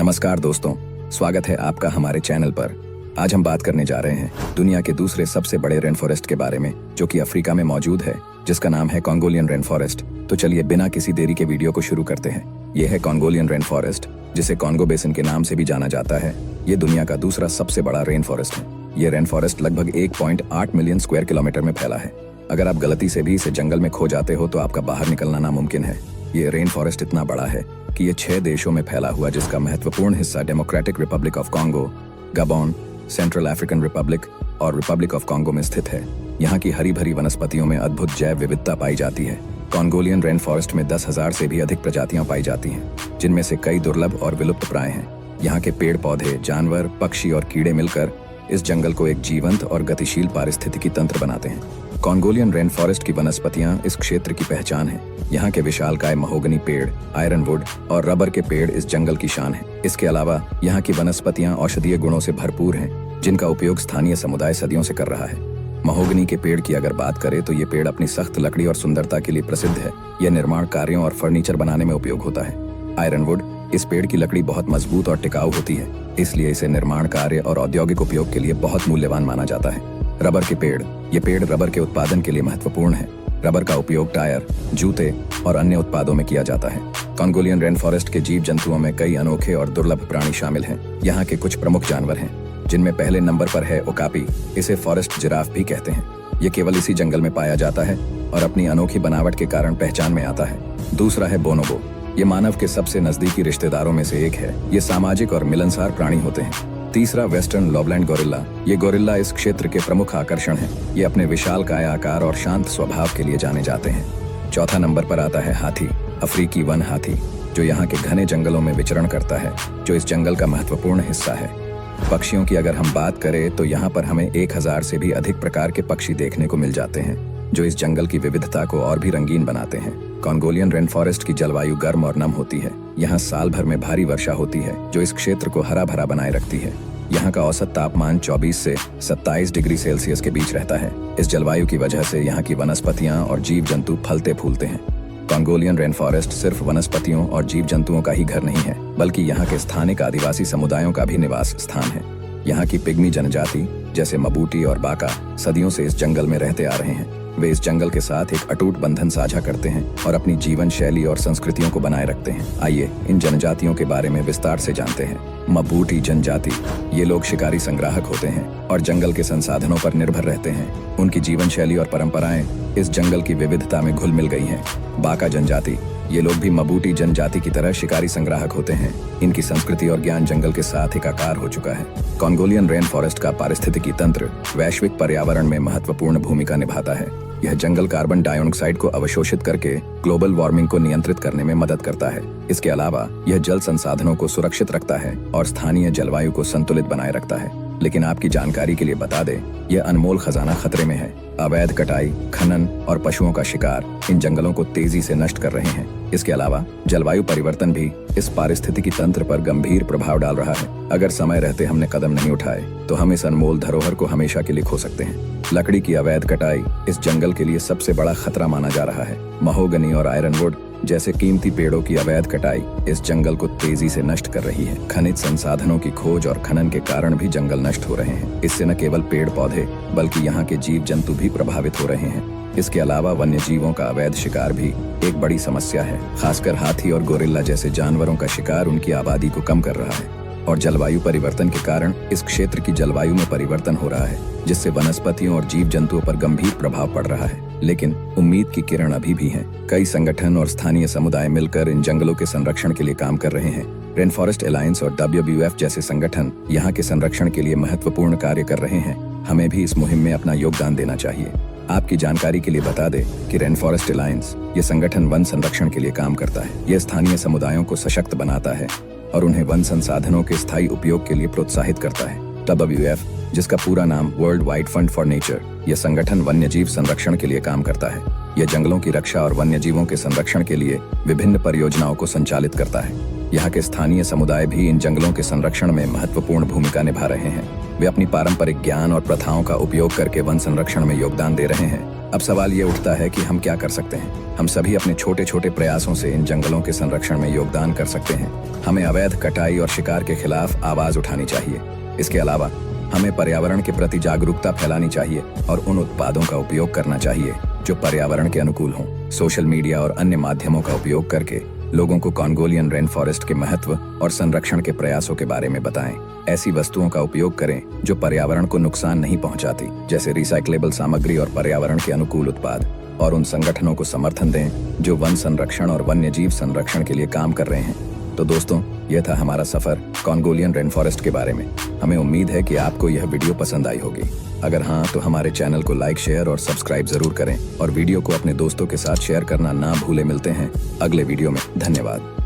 नमस्कार दोस्तों, स्वागत है आपका हमारे चैनल पर। आज हम बात करने जा रहे हैं दुनिया के दूसरे सबसे बड़े रेन फॉरेस्ट के बारे में, जो कि अफ्रीका में मौजूद है, जिसका नाम है कॉन्गोलियन रेन फॉरेस्ट। तो चलिए बिना किसी देरी के वीडियो को शुरू करते हैं। यह है कॉन्गोलियन रेन फॉरेस्ट, जिसे कॉन्गो बेसिन के नाम से भी जाना जाता है। ये दुनिया का दूसरा सबसे बड़ा रेन फॉरेस्ट है। ये रेन फॉरेस्ट लगभग 1.8 मिलियन स्क्वायर किलोमीटर में फैला है। अगर आप गलती से भी इसे जंगल में खो जाते हो तो आपका बाहर निकलना नामुमकिन है। ये रेन फॉरेस्ट इतना बड़ा है कि ये 6 देशों में फैला हुआ, जिसका महत्वपूर्ण हिस्सा democratic Republic of Congo, Gabon, central African Republic और रिपब्लिक ऑफ कॉन्गो में स्थित है। यहाँ की हरी भरी वनस्पतियों में अद्भुत जैव विविधता पाई जाती है। कॉन्गोलियन रेन फॉरेस्ट में 10,000 से भी अधिक प्रजातियां पाई जाती हैं, जिनमें से कई दुर्लभ और विलुप्त प्राय हैं। यहाँ के पेड़ पौधे, जानवर, पक्षी और कीड़े मिलकर इस जंगल को एक जीवंत और गतिशील पारिस्थितिकी तंत्र बनाते हैं। कॉन्गोलियन रेन फॉरेस्ट की वनस्पतियां इस क्षेत्र की पहचान है। यहाँ के विशालकाय महोगनी पेड़, आयरनवुड और रबर के पेड़ इस जंगल की शान है। इसके अलावा यहाँ की वनस्पतियां औषधीय गुणों से भरपूर हैं, जिनका उपयोग स्थानीय समुदाय सदियों से कर रहा है। महोगनी के पेड़ की अगर बात करें तो ये पेड़ अपनी सख्त लकड़ी और सुंदरता के लिए प्रसिद्ध है। यह निर्माण कार्यों और फर्नीचर बनाने में उपयोग होता है। आयरनवुड, इस पेड़ की लकड़ी बहुत मजबूत और टिकाऊ होती है, इसलिए इसे निर्माण कार्य और औद्योगिक उपयोग के लिए बहुत मूल्यवान माना जाता है। रबर के पेड़, ये पेड़ रबर के उत्पादन के लिए महत्वपूर्ण है। रबर का उपयोग टायर, जूते और अन्य उत्पादों में किया जाता है। कॉन्गोलियन रेन फॉरेस्ट के जीव जंतुओं में कई अनोखे और दुर्लभ प्राणी शामिल हैं। यहाँ के कुछ प्रमुख जानवर हैं, जिनमें पहले नंबर पर है ओकापी। इसे फॉरेस्ट जिराफ भी कहते हैं। ये केवल इसी जंगल में पाया जाता है और अपनी अनोखी बनावट के कारण पहचान में आता है। दूसरा है बोनोबो। ये मानव के सबसे नजदीकी रिश्तेदारों में से एक है। ये सामाजिक और मिलनसार प्राणी होते हैं। तीसरा वेस्टर्न लॉबलैंड गोरिल्ला। ये गोरिल्ला इस क्षेत्र के प्रमुख आकर्षण है। ये अपने विशाल काया आकार और शांत स्वभाव के लिए जाने जाते हैं। चौथा नंबर पर आता है हाथी, अफ्रीकी वन हाथी, जो यहाँ के घने जंगलों में विचरण करता है, जो इस जंगल का महत्वपूर्ण हिस्सा है। पक्षियों की अगर हम बात करें तो यहाँ पर हमें 1000 से भी अधिक प्रकार के पक्षी देखने को मिल जाते हैं, जो इस जंगल की विविधता को और भी रंगीन बनाते हैं। कॉन्गोलियन रेन फॉरेस्ट की जलवायु गर्म और नम होती है। यहाँ साल भर में भारी वर्षा होती है, जो इस क्षेत्र को हरा भरा बनाए रखती है। यहाँ का औसत तापमान 24 से 27 डिग्री सेल्सियस के बीच रहता है। इस जलवायु की वजह से यहाँ की वनस्पतियाँ और जीव जंतु फलते फूलते हैं। कॉन्गोलियन रेन फॉरेस्ट सिर्फ वनस्पतियों और जीव जंतुओं का ही घर नहीं है, बल्कि यहाँ के स्थानिक आदिवासी समुदायों का भी निवास स्थान है। यहाँ की पिग्मी जनजाति जैसे मबूटी और बाका सदियों से इस जंगल में रहते आ रहे हैं। वे इस जंगल के साथ एक अटूट बंधन साझा करते हैं और अपनी जीवन शैली और संस्कृतियों को बनाए रखते हैं। आइए इन जनजातियों के बारे में विस्तार से जानते हैं। मबूटी जनजाति, ये लोग शिकारी संग्राहक होते हैं और जंगल के संसाधनों पर निर्भर रहते हैं। उनकी जीवन शैली और परंपराएं इस जंगल की विविधता में घुल मिल गई हैं। बाका जनजाति, ये लोग भी मबूटी जनजाति की तरह शिकारी संग्राहक होते हैं। इनकी संस्कृति और ज्ञान जंगल के साथ एकाकार हो चुका है। कॉन्गोलियन रेन फॉरेस्ट का पारिस्थितिकी तंत्र वैश्विक पर्यावरण में महत्वपूर्ण भूमिका निभाता है। यह जंगल कार्बन डाइऑक्साइड को अवशोषित करके ग्लोबल वार्मिंग को नियंत्रित करने में मदद करता है। इसके अलावा यह जल संसाधनों को सुरक्षित रखता है और स्थानीय जलवायु को संतुलित बनाए रखता है। लेकिन आपकी जानकारी के लिए बता दें, यह अनमोल खजाना खतरे में है। अवैध कटाई, खनन और पशुओं का शिकार इन जंगलों को तेजी से नष्ट कर रहे हैं। इसके अलावा जलवायु परिवर्तन भी इस पारिस्थितिकी तंत्र पर गंभीर प्रभाव डाल रहा है। अगर समय रहते हमने कदम नहीं उठाए तो हम इस अनमोल धरोहर को हमेशा के लिए खो सकते हैं। लकड़ी की अवैध कटाई इस जंगल के लिए सबसे बड़ा खतरा माना जा रहा है। महोगनी और आयरनवुड जैसे कीमती पेड़ों की अवैध कटाई इस जंगल को तेजी से नष्ट कर रही है। खनिज संसाधनों की खोज और खनन के कारण भी जंगल नष्ट हो रहे हैं। इससे न केवल पेड़ पौधे बल्कि यहाँ के जीव जंतु भी प्रभावित हो रहे हैं। इसके अलावा वन्य जीवों का अवैध शिकार भी एक बड़ी समस्या है। खासकर हाथी और गोरिल्ला जैसे जानवरों का शिकार उनकी आबादी को कम कर रहा है। और जलवायु परिवर्तन के कारण इस क्षेत्र की जलवायु में परिवर्तन हो रहा है, जिससे वनस्पतियों और जीव जंतुओं पर गंभीर प्रभाव पड़ रहा है। लेकिन उम्मीद की किरण अभी भी है। कई संगठन और स्थानीय समुदाय मिलकर इन जंगलों के संरक्षण के लिए काम कर रहे हैं। रेन फॉरेस्ट अलायंस और WWF जैसे संगठन यहाँ के संरक्षण के लिए महत्वपूर्ण कार्य कर रहे हैं। हमें भी इस मुहिम में अपना योगदान देना चाहिए। आपकी जानकारी के लिए बता दें कि रेन फॉरेस्ट अलायंस ये संगठन वन संरक्षण के लिए काम करता है। यह स्थानीय समुदायों को सशक्त बनाता है और उन्हें वन संसाधनों के स्थायी उपयोग के लिए प्रोत्साहित करता है। WWF, जिसका पूरा नाम world wide fund for nature, यह संगठन वन्यजीव संरक्षण के लिए काम करता है। यह जंगलों की रक्षा और वन्यजीवों के संरक्षण के लिए विभिन्न परियोजनाओं को संचालित करता है। यहाँ के स्थानीय समुदाय भी इन जंगलों के संरक्षण में महत्वपूर्ण भूमिका निभा रहे हैं। वे अपनी पारंपरिक ज्ञान और प्रथाओं का उपयोग करके वन संरक्षण में योगदान दे रहे हैं। अब सवाल ये उठता है कि हम क्या कर सकते हैं। हम सभी अपने छोटे छोटे प्रयासों से इन जंगलों के संरक्षण में योगदान कर सकते हैं। हमें अवैध कटाई और शिकार के खिलाफ आवाज उठानी चाहिए। इसके अलावा हमें पर्यावरण के प्रति जागरूकता फैलानी चाहिए और उन उत्पादों का उपयोग करना चाहिए जो पर्यावरण के अनुकूल हों। सोशल मीडिया और अन्य माध्यमों का उपयोग करके लोगों को कॉन्गोलियन रेन फॉरेस्ट के महत्व और संरक्षण के प्रयासों के बारे में बताएं। ऐसी वस्तुओं का उपयोग करें जो पर्यावरण को नुकसान नहीं पहुंचाती, जैसे रिसाइक्लेबल सामग्री और पर्यावरण के अनुकूल उत्पाद, और उन संगठनों को समर्थन दें जो वन संरक्षण और वन्य जीव संरक्षण के लिए काम कर रहे हैं। तो दोस्तों, यह था हमारा सफर कॉन्गोलियन रेन फॉरेस्ट के बारे में। हमें उम्मीद है कि आपको यह वीडियो पसंद आई होगी। अगर हाँ, तो हमारे चैनल को लाइक, शेयर और सब्सक्राइब जरूर करें और वीडियो को अपने दोस्तों के साथ शेयर करना ना भूलें। मिलते हैं अगले वीडियो में। धन्यवाद।